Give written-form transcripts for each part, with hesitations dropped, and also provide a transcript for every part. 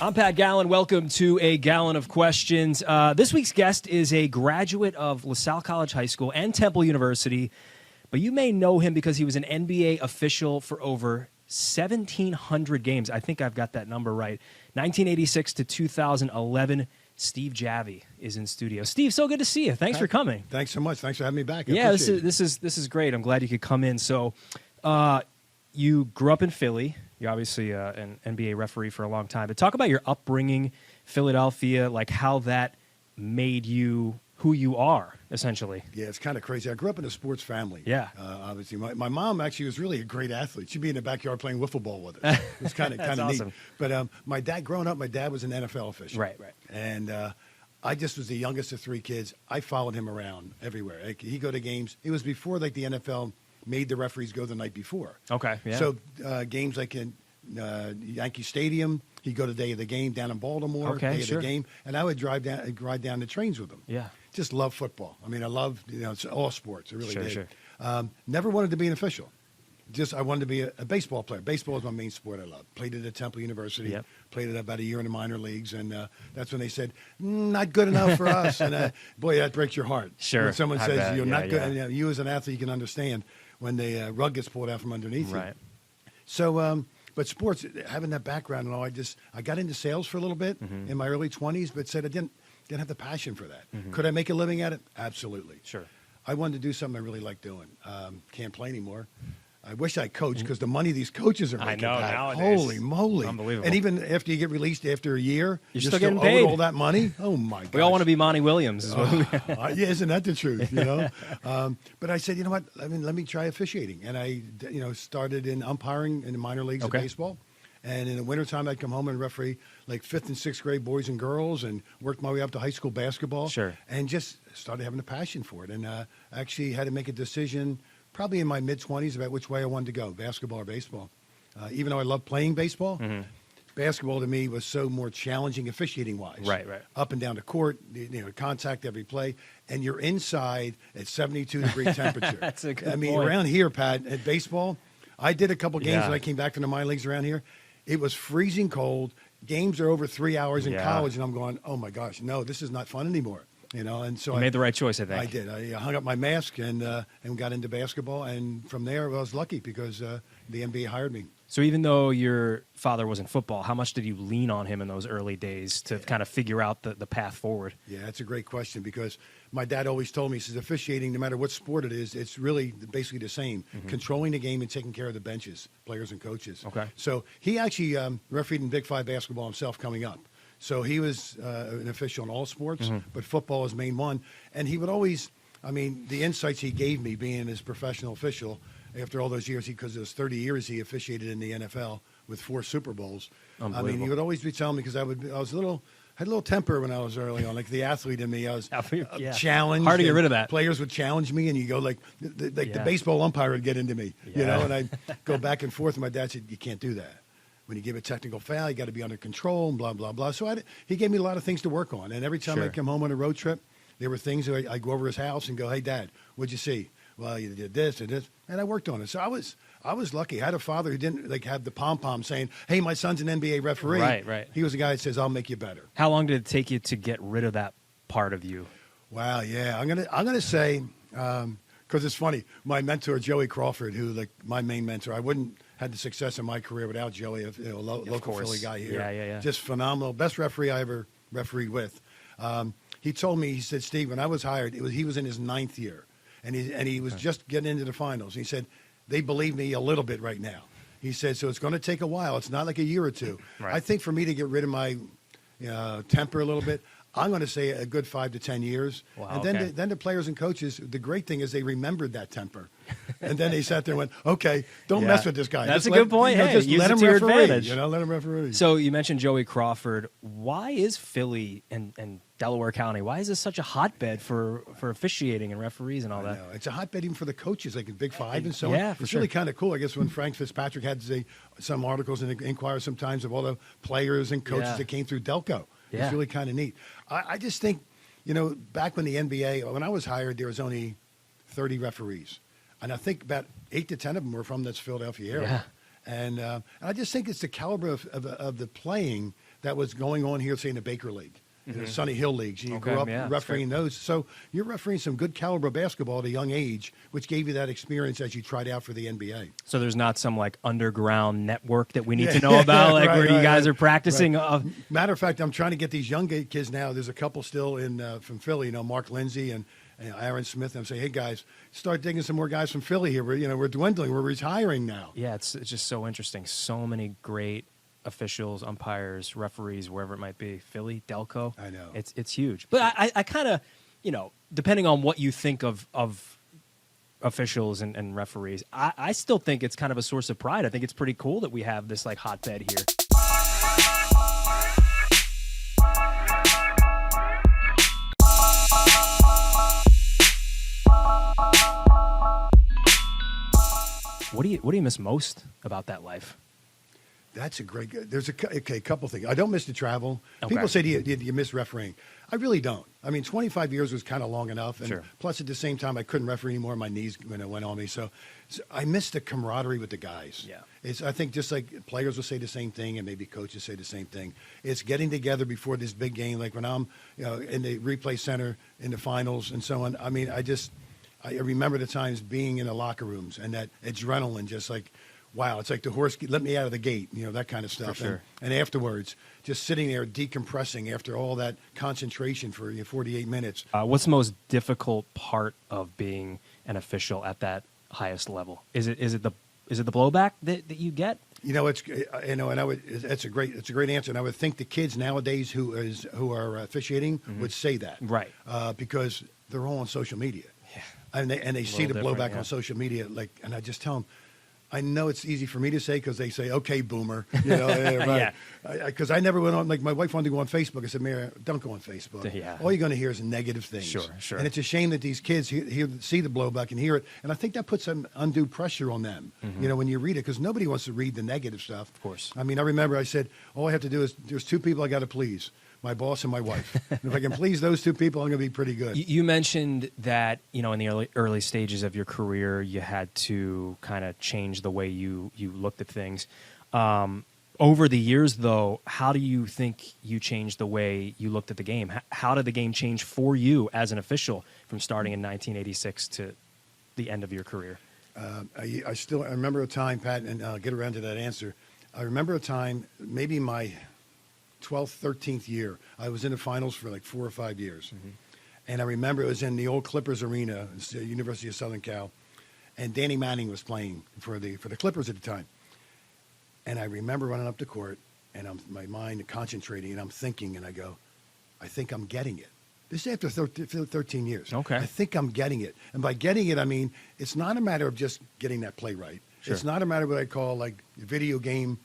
I'm Pat Gallen. Welcome to a Gallen of Questions. This week's guest is a graduate of LaSalle College High School and Temple University, but you may know him because he was an NBA official for over 1,700 games. I think I've got that number right. 1986 to 2011. Steve Javie is in studio. Steve, so good to see you. Thanks for coming. Thanks so much. Thanks for having me back. This is great. I'm glad you could come in. So, you grew up in Philly. You're obviously an NBA referee for a long time. But talk about your upbringing, Philadelphia, like how that made you who you are, essentially. Yeah, it's kind of crazy. I grew up in a sports family. Yeah. Obviously, my mom actually was really a great athlete. She'd be in the backyard playing wiffle ball with us. It was kind of awesome. neat. But my dad, growing up, my dad was an NFL official. Right. And I just was the youngest of three kids. I followed him around everywhere. Like, he'd go to games. It was before the NFL made the referees go the night before. Okay, yeah. So games like in Yankee Stadium, he'd go the day of the game down in Baltimore, day of the game, and I would ride down the trains with him. Yeah. Just love football. I mean, I love it's all sports. I really did. Sure. Never wanted to be an official. I wanted to be a baseball player. Baseball is my main sport I love. Played it at Temple University. Yep. Played it about a year in the minor leagues, and that's when they said, not good enough for us. And boy, that breaks your heart. Sure. When someone says you're not good, yeah. and, you as an athlete, you can understand when the rug gets pulled out from underneath you. Right. So, but sports, having that background and all, I got into sales for a little bit in my early 20s, but said I didn't have the passion for that. Could I make a living at it? Absolutely. Sure. I wanted to do something I really like doing. Can't play anymore. I wish I coached because the money these coaches are making. I know, nowadays. Holy moly. Unbelievable. And even after you get released after a year, you're still getting owed paid. all that money. Oh, my God. We all want to be Monty Williams. Is what Yeah, isn't that the truth, But I said, you know what, let me try officiating. And I, started in umpiring in the minor leagues of baseball. And in the wintertime, I'd come home and referee like 5th and 6th grade boys and girls and worked my way up to high school basketball. Sure. And just started having a passion for it. And actually had to make a decision probably in my mid-20s about which way I wanted to go, basketball or baseball. Even though I love playing baseball, basketball to me was so more challenging officiating-wise. Right. Up and down the court, contact every play, and you're inside at 72-degree temperature. That's a good I mean, point. around here, Pat, at baseball, I did a couple games Yeah. when I came back from the minor leagues around here. It was freezing cold. Games are over 3 hours in college, and I'm going, oh, my gosh, no, this is not fun anymore. And so You made the right choice, I think. I did. I hung up my mask and got into basketball, and from there I was lucky because the NBA hired me. So even though your father was in football, how much did you lean on him in those early days to kind of figure out the path forward? Yeah, that's a great question because my dad always told me, he says, officiating, no matter what sport it is, it's really basically the same. Controlling the game and taking care of the benches, players and coaches. Okay. So he actually refereed in Big Five basketball himself coming up. So he was an official in all sports, but football is main one. And he would always, the insights he gave me being his professional official after all those years, because it was 30 years he officiated in the NFL with 4 Super Bowls. He would always be telling me, because I was had a little temper when I was early on, like the athlete in me. I was challenged. Hard to get rid of that. Players would challenge me, and you go the baseball umpire would get into me, and I'd go back and forth. And my dad said, you can't do that. When you give a technical foul, you got to be under control and blah, blah, blah. So he gave me a lot of things to work on. And every time I come home on a road trip, there were things that I'd go over his house and go, hey, Dad, what'd you see? Well, you did this and this. And I worked on it. So I was lucky. I had a father who didn't have the pom-pom saying, hey, my son's an NBA referee. Right. He was the guy that says, I'll make you better. How long did it take you to get rid of that part of you? Wow, yeah. I'm gonna say, because it's funny, my mentor, Joey Crawford, who my main mentor, I wouldn't had the success in my career without Joey, a local Philly guy here. Yeah. Just phenomenal. Best referee I ever refereed with. He told me, he said, Steve, when I was hired, he was in his 9th year, and he was just getting into the finals. He said, they believe me a little bit right now. He said, so it's going to take a while. It's not like a year or two. Right. I think for me to get rid of my temper a little bit, I'm going to say a good 5 to 10 years. Wow, and then the players and coaches, the great thing is they remembered that temper. And then they sat there and went, okay, don't mess with this guy. That's a good point. Just use let it him to your referee. advantage. Let him referee. So you mentioned Joey Crawford. Why is Philly and Delaware County, why is this such a hotbed for officiating and referees and all that? It's a hotbed even for the coaches, like in Big Five and so on. Yeah, it's really kind of cool. I guess when Frank Fitzpatrick had some articles in the Inquirer sometimes of all the players and coaches that came through Delco. Yeah. It's really kind of neat. I just think, back when the NBA, when I was hired, there was only 30 referees. And I think about 8 to 10 of them were from this Philadelphia area. Yeah. And I just think it's the caliber of the playing that was going on here, say, in the Baker League. Sunny Hill leagues. You grew up refereeing those. So you're refereeing some good caliber basketball at a young age, which gave you that experience as you tried out for the NBA. So there's not some like underground network that we need to know about, like where you guys are practicing. Matter of fact, I'm trying to get these young kids now. There's a couple still from Philly, Mark Lindsay and Aaron Smith. And I'm saying, hey guys, start digging some more guys from Philly here. We're dwindling. We're retiring now. Yeah, it's just so interesting. So many great officials, umpires, referees, wherever it might be. Philly, Delco. I know. It's huge. But I kind of, depending on what you think of officials and referees, I still think it's kind of a source of pride. I think it's pretty cool that we have this like hotbed here. What do you miss most about that life? That's a great. There's a couple things. I don't miss the travel. Okay. People say, do you miss refereeing? I really don't. I mean, 25 years was kind of long enough. And Sure. Plus, at the same time, I couldn't referee anymore. My knees went on me. So I miss the camaraderie with the guys. Yeah. I think just like players will say the same thing, and maybe coaches say the same thing. It's getting together before this big game, like when I'm in the replay center in the finals and so on. I mean, I remember the times being in the locker rooms and that adrenaline, just like. Wow, it's like the horse let me out of the gate, that kind of stuff. For sure. And afterwards, just sitting there decompressing after all that concentration for 48 minutes. What's the most difficult part of being an official at that highest level? Is it the blowback that you get? It's a great answer, and I would think the kids nowadays who are officiating would say that, Right? Because they're all on social media, and they see the blowback on social media, and I just tell them. I know it's easy for me to say because they say, okay, boomer, Yeah. Because I never went on, like my wife wanted to go on Facebook. I said, Mary, don't go on Facebook. Yeah. All you're going to hear is negative things. Sure. And it's a shame that these kids see the blowback and hear it. And I think that puts some undue pressure on them, when you read it, because nobody wants to read the negative stuff. Of course. I mean, I remember I said, all I have to do is, there's two people I got to please. My boss and my wife. And if I can please those two people, I'm going to be pretty good. You mentioned that, in the early stages of your career, you had to kind of change the way you looked at things. Over the years, though, how do you think you changed the way you looked at the game? How did the game change for you as an official from starting in 1986 to the end of your career? I remember a time, Pat, and I'll get around to that answer. I remember a time, maybe my 12th, 13th year. I was in the finals for like 4 or 5 years. And I remember it was in the old Clippers arena, the University of Southern Cal, and Danny Manning was playing for the Clippers at the time. And I remember running up the court, and my mind concentrating, and I'm thinking, and I go, I think I'm getting it. This is after 13 years. Okay. I think I'm getting it. And by getting it, I mean, it's not a matter of just getting that play right. Sure. It's not a matter of what I call like video game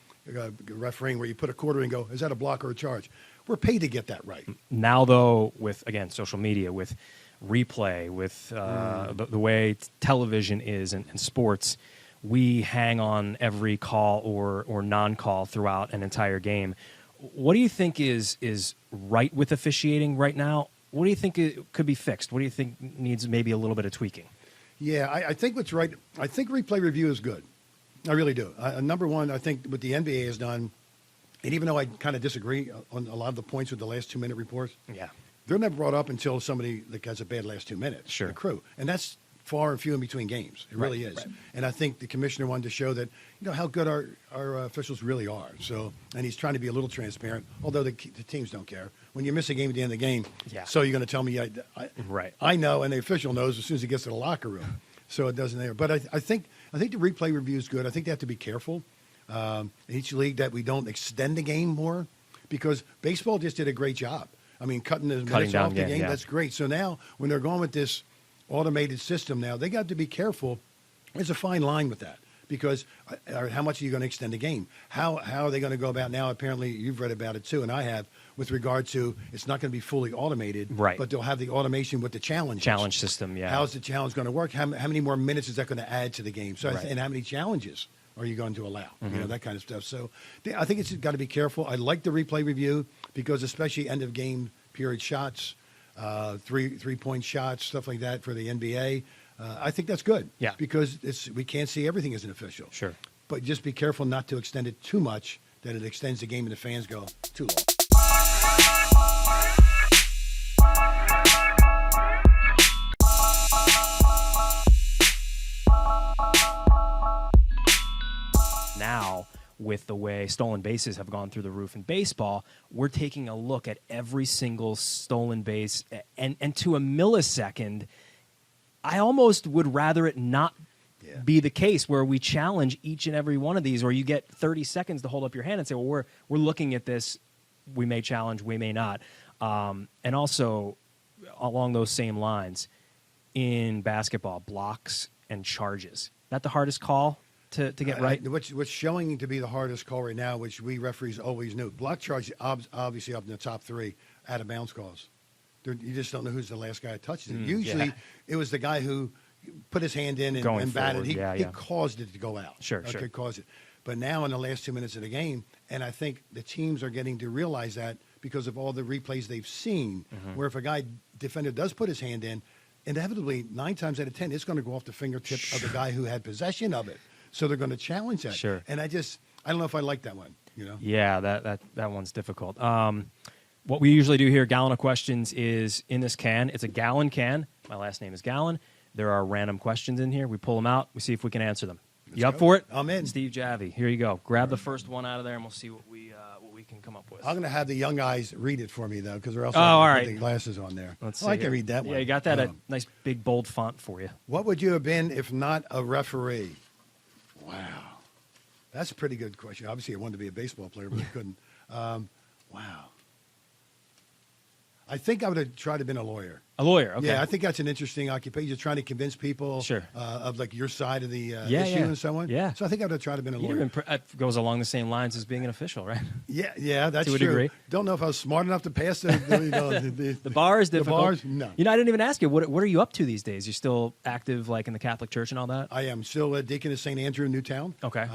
refereeing where you put a quarter and go, is that a block or a charge? We're paid to get that right. Now, though, with, again, social media, with replay, with the way television is and sports, we hang on every call or non-call throughout an entire game. What do you think is right with officiating right now? What do you think could be fixed? What do you think needs maybe a little bit of tweaking? Yeah, I think what's right, I think replay review is good. I really do. Number one, I think what the NBA has done, and even though I kind of disagree on a lot of the points with the last 2-minute reports, they're never brought up until somebody has a bad last 2 minutes. Sure. The crew. And that's far and few in between games. It really is. Right. And I think the commissioner wanted to show that, how good our officials really are. So, and he's trying to be a little transparent, although the teams don't care. When you miss a game at the end of the game, so you're going to tell me, I know, and the official knows as soon as he gets to the locker room. So it doesn't there. But I think the replay review is good. I think they have to be careful in each league that we don't extend the game more, because baseball just did a great job. I mean, cutting the minutes off the game, that's great. So now when they're going with this automated system now, they got to be careful. There's a fine line with that, because how much are you going to extend the game? How are they going to go about now? Apparently, you've read about it too, and I have, with regard to it's not going to be fully automated, but they'll have the automation with the challenge system. Yeah. How's the challenge going to work? How many more minutes is that going to add to the game? So and how many challenges are you going to allow? That kind of stuff. So I think it's got to be careful. I like the replay review because especially end of game period shots, 3-point shots, stuff like that for the NBA. I think that's good. Yeah. Because we can't see everything as an official. Sure. But just be careful not to extend it too much that it extends the game and the fans go too long. Now, with the way stolen bases have gone through the roof in baseball, we're taking a look at every single stolen base, and to a millisecond, I almost would rather it not be the case where we challenge each and every one of these, or you get 30 seconds to hold up your hand and say, well, we're looking at this. We may challenge, we may not. And also, along those same lines, in basketball, blocks and charges. That the hardest call to get right? What's showing to be the hardest call right now, which we referees always knew, block charge obviously up in the top 3 out of bounds calls. You just don't know who's the last guy that touches it. Usually, it was the guy who put his hand in and batted. He caused it to go out. Sure. Caused it. But now in the last 2 minutes of the game, and I think the teams are getting to realize that because of all the replays they've seen, where if a defender does put his hand in, inevitably 9 times out of 10, it's going to go off the fingertip of the guy who had possession of it. So they're going to challenge that. Sure. And I don't know if I like that one. Yeah, that one's difficult. What we usually do here, Gallen of Questions, is in this can. It's a Gallen can. My last name is Gallen. There are random questions in here. We pull them out. We see if we can answer them. You up for it? I'm in. Steve Javie, here you go. Grab the first one out of there, and we'll see what we can come up with. I'm going to have the young guys read it for me, though, because they're also put the glasses on there. Let's see. I can read that one. Yeah, you got that a nice big bold font for you. What would you have been if not a referee? Wow. That's a pretty good question. Obviously, I wanted to be a baseball player, but I couldn't. Wow. I think I would have tried to have been a lawyer. A lawyer, okay. Yeah, I think that's an interesting occupation. You're trying to convince people of like your side of the issue and so on. Yeah. So I think I would have tried to have been a lawyer. That goes along the same lines as being an official, right? Yeah, that's to a true. degree. Don't know if I was smart enough to pass the bar is difficult. The bars, no. I didn't even ask you, what are you up to these days? You're still active like in the Catholic Church and all that? I am still a deacon of St. Andrew in Newtown. Okay.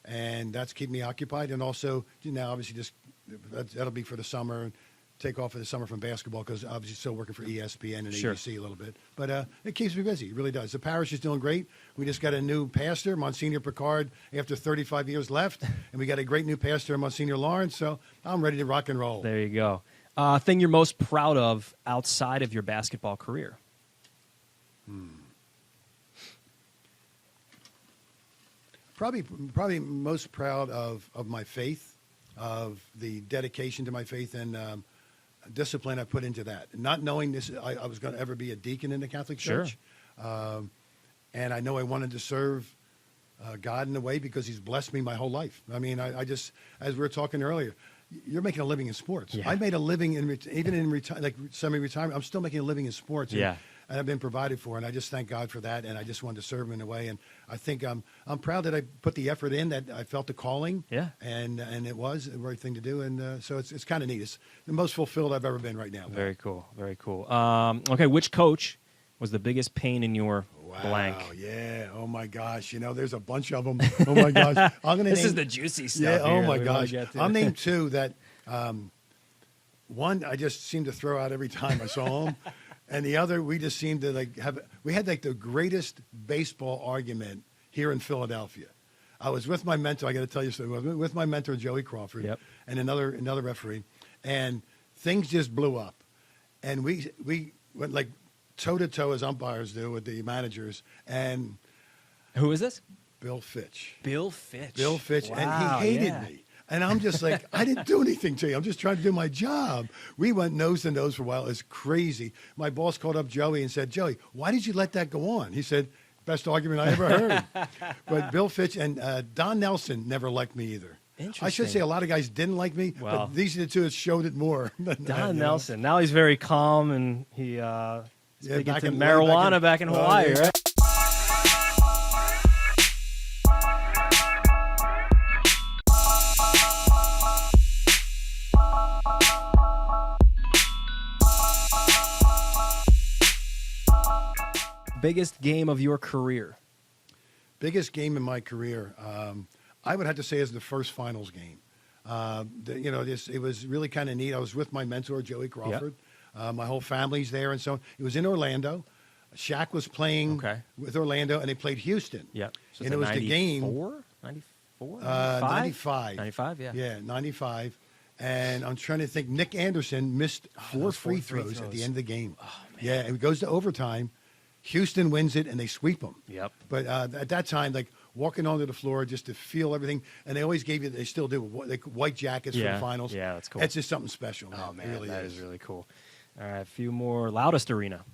And that's keeping me occupied. And also, obviously that'll be for the summer. Take off for the summer from basketball because obviously still working for ESPN and ABC a little bit. But it keeps me busy. It really does. The parish is doing great. We just got a new pastor, Monsignor Picard, after 35 years left. And we got a great new pastor, Monsignor Lawrence. So I'm ready to rock and roll. There you go. Thing you're most proud of outside of your basketball career? Probably most proud of my faith, of the dedication to my faith and discipline I put into that. Not knowing I was going to ever be a deacon in the Catholic Church. And I know I wanted to serve God in a way because he's blessed me my whole life. I mean, I just, as we were talking earlier, you're making a living in sports. Yeah. I made a living even in semi-retirement. I'm still making a living in sports. And I've been provided for, and I just thank God for that. And I just wanted to serve him in a way. And I think I'm proud that I put the effort in, that I felt the calling. Yeah. And it was the right thing to do. And so it's kind of neat. It's the most fulfilled I've ever been right now. Very cool. Very cool. Okay, which coach was the biggest pain in your blank? Yeah. Oh my gosh. There's a bunch of them. Oh my gosh. I'm gonna. This is the juicy stuff. Yeah. Oh here my gosh. I'll name two that. One I just seem to throw out every time I saw him. And the other, we just seemed to we had the greatest baseball argument here in Philadelphia. I was with my mentor. I got to tell you something. I was with my mentor, Joey Crawford, and another referee, and things just blew up. And we went like toe to toe as umpires do with the managers. And who is this? Bill Fitch. Bill Fitch. Bill Fitch, wow, and he hated me. And I'm just like, I didn't do anything to you. I'm just trying to do my job. We went nose to nose for a while. It's crazy. My boss called up Joey and said, Joey, why did you let that go on? He said, best argument I ever heard. But Bill Fitch and Don Nelson never liked me either. I should say a lot of guys didn't like me, but these are the two that showed it more. Don Nelson. Now he's very calm, and he's big into marijuana back in Hawaii, right? Biggest game of your career? Biggest game in my career, I would have to say is the first finals game. It was really kind of neat. I was with my mentor, Joey Crawford. My whole family's there, and so it was in Orlando. Shaq was playing with Orlando, and they played Houston. Yep. So and it was 94? the game. 94? 95. 95, yeah. Yeah, 95. And I'm trying to think. Nick Anderson missed four free throws at the end of the game. Oh, man. Yeah, and it goes to overtime. Houston wins it, and they sweep them. Yep. But at that time, like walking onto the floor just to feel everything, and they always gave you, they still do, like white jackets for the finals. Yeah, that's cool. It's just something special. Oh, man, it really that is really cool. All right, a few more. Loudest arena.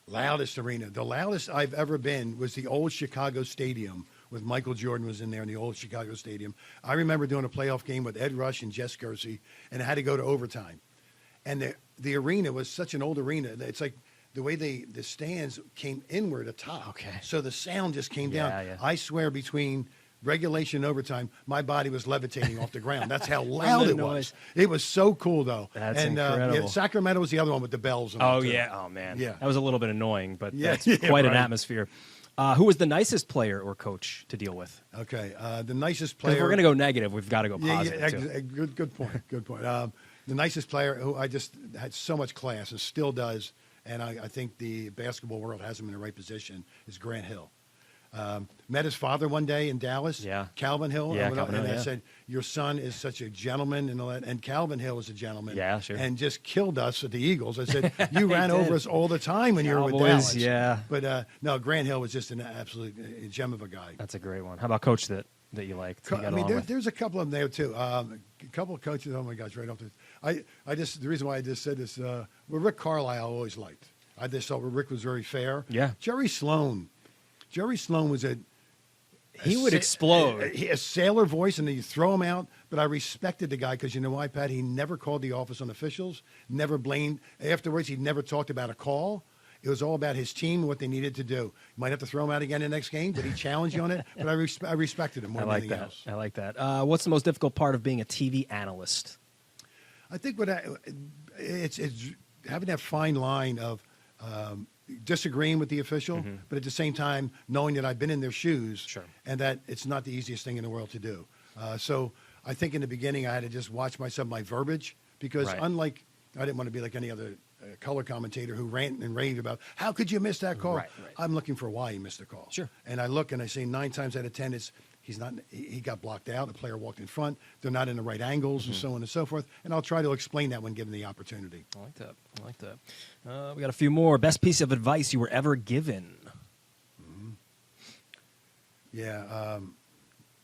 Loudest arena. The loudest I've ever been was the old Chicago Stadium with Michael Jordan was in there in the old Chicago Stadium. I remember doing a playoff game with Ed Rush and Jess Kersey, and it had to go to overtime. And the arena was such an old arena. It's like the way the stands came inward atop. Okay. So the sound just came down. Yeah. I swear between regulation and overtime, my body was levitating off the ground. That's how loud it was. It was so cool, though. That's incredible. Yeah, Sacramento was the other one with the bells. Oh, yeah. Oh, man. Yeah. That was a little bit annoying, but that's Yeah, quite an right. atmosphere. Who was the nicest player or coach to deal with? Okay. The nicest 'Cause player. if we're going to go negative, we've got to go Yeah, positive, too. good point. Good point. The nicest player who I just had so much class and still does, and I think the basketball world has him in the right position, is Grant Hill. Met his father one day in Dallas, Yeah. Calvin Hill. Yeah, and Calvin Hill, I yeah. said, your son is such a gentleman and all that. And Calvin Hill was a gentleman. Yeah, sure. And just killed us at the Eagles. I said, you ran over us all the time when you were with Cowboys, Dallas. yeah. But no, Grant Hill was just an absolute gem of a guy. That's a great one. How about coach that you liked? You got along with? There's a couple of them there too. A couple of coaches. Oh my gosh, right off the. I just the reason why I just said this. Well, Rick Carlisle I always liked. I just thought Rick was very fair. Yeah. Jerry Sloan was He would explode. A sailor voice, and then you throw him out. But I respected the guy because you know why, Pat? He never called the office on officials. Never blamed afterwards. He never talked about a call. It was all about his team and what they needed to do. You might have to throw him out again in the next game, but he challenged you on it. But I respected him more than anything else. I like that. What's the most difficult part of being a TV analyst? I think it's having that fine line of disagreeing with the official, but at the same time knowing that I've been in their shoes, Sure. and that it's not the easiest thing in the world to do. So I think in the beginning I had to just watch my verbiage, because Right. unlike I didn't want to be like any other color commentator who rant and raved about how could you miss that call. Right. I'm looking for why he missed the call. Sure. And I look and I say 9 times out of 10 he got blocked out. The player walked in front. They're not in the right angles, and so on and so forth. And I'll try to explain that when given the opportunity. I like that. We got a few more. Best piece of advice you were ever given? Yeah.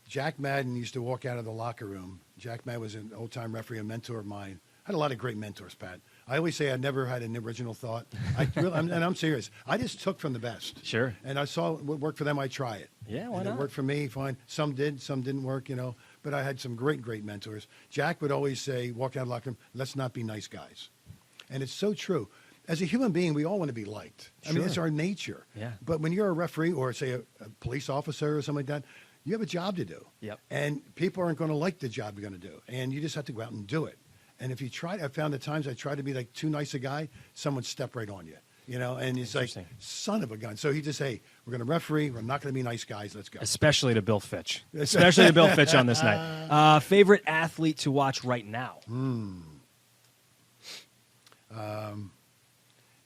Jack Madden used to walk out of the locker room. Jack Madden was an old-time referee, a mentor of mine. I had a lot of great mentors, Pat. I always say I never had an original thought. And I'm serious. I just took from the best. Sure. And I saw what worked for them. I try it. Yeah, why and not? It worked for me, fine. Some did, some didn't work, But I had some great mentors. Jack would always say, walk out of the locker room, let's not be nice guys. And it's so true. As a human being, we all want to be liked. I mean, Sure. it's our nature. Yeah. But when you're a referee or, say, a police officer or something like that, you have a job to do. Yep. And people aren't going to like the job you're going to do. And you just have to go out and do it. And if you try, I found the times I tried to be like too nice a guy, someone step right on you, and it's like, son of a gun. So he just, hey, we're going to referee. We're not going to be nice guys. Let's go. Especially to Bill Fitch. Especially to Bill Fitch on this night. Favorite athlete to watch right now?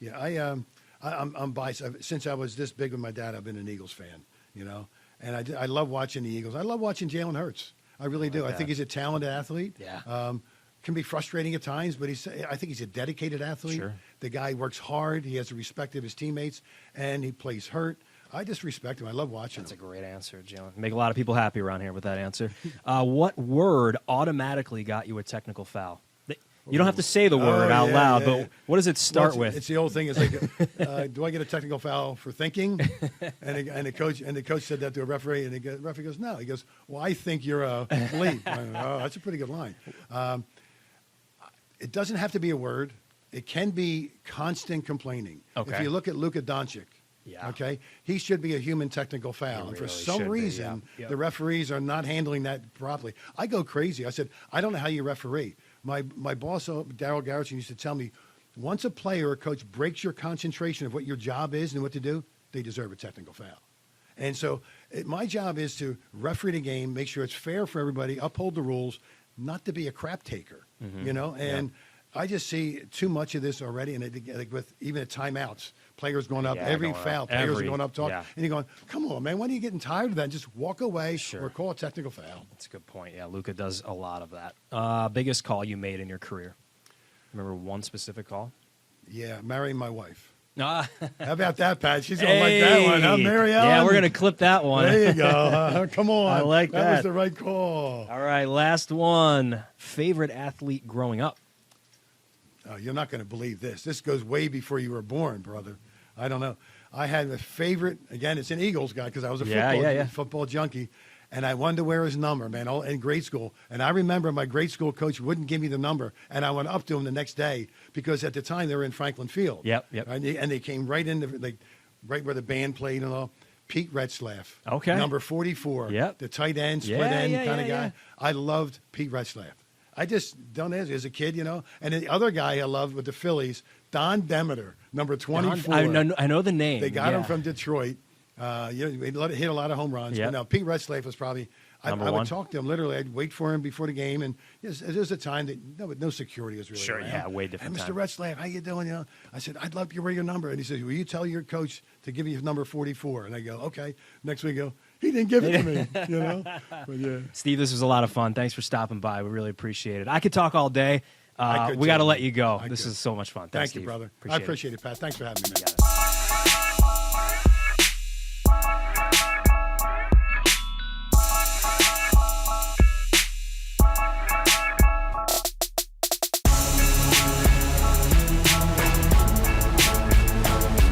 Yeah, I'm biased. Since I was this big with my dad, I've been an Eagles fan, and I love watching the Eagles. I love watching Jalen Hurts. I really do. I think he's a talented athlete. Yeah. Can be frustrating at times, but I think he's a dedicated athlete. Sure. The guy works hard. He has the respect of his teammates, and he plays hurt. I just respect him. I love watching That's him. a great answer, Jalen. Make a lot of people happy around here with that answer. What word automatically got you a technical foul? You don't have to say the word out loud, but what does it start with? It's the old thing. It's like, do I get a technical foul for thinking? And the coach said that to a referee, and the referee goes, no. He goes, well, I think you're a bleep. Oh, that's a pretty good line. It doesn't have to be a word. It can be constant complaining. Okay. If you look at Luka Doncic, okay, he should be a human technical foul. And for some reason, the referees are not handling that properly. I go crazy. I said, I don't know how you referee. My boss, Darryl Garrison, used to tell me, once a player or coach breaks your concentration of what your job is and what to do, they deserve a technical foul. And so my job is to referee the game, make sure it's fair for everybody, uphold the rules, not to be a crap taker, And I just see too much of this already, and like with even at timeouts, players going up, every foul, players are going up talking, and you're going, come on, man, when are you getting tired of that? Just walk away or call a technical foul. That's a good point. Yeah, Luka does a lot of that. Biggest call you made in your career? Remember one specific call? Yeah, marrying my wife. Ah. How about that, Pat? She's going to like that one, huh, Mary Ellen? Yeah, we're going to clip that one. There you go. Come on. I like that. That was the right call. All right, last one. Favorite athlete growing up? Oh, you're not going to believe this. This goes way before you were born, brother. I don't know. I had a favorite. Again, it's an Eagles guy because I was a football junkie. And I wanted to wear his number, man, all in grade school. And I remember my grade school coach wouldn't give me the number. And I went up to him the next day because at the time they were in Franklin Field. Yep. And they came right in, right where the band played and all. Pete Retzlaff. Okay. Number 44. Yep. The tight end, split end kind of guy. I loved Pete Retzlaff. I just don't ask as a kid, you know. And the other guy I loved with the Phillies, Don Demeter, number 24. I know the name. They got him from Detroit. He hit a lot of home runs. Yep. But no, Pete Retzlaff was probably. I would talk to him literally. I'd wait for him before the game, and there's a time that no security was really around. Way different. Hey, Mr. time. Retzlaff, how you doing? You know, I said I'd love to wear your number, and he says, "Will you tell your coach to give you number 44?" And I go, "Okay." Next week, I go, he didn't give it to me. You know, but yeah. Steve, this was a lot of fun. Thanks for stopping by. We really appreciate it. I could talk all day. I could we got to too. let you go. This is so much fun. Thank Steve. you, brother. Appreciate I appreciate it, Pat. Thanks for having me, man.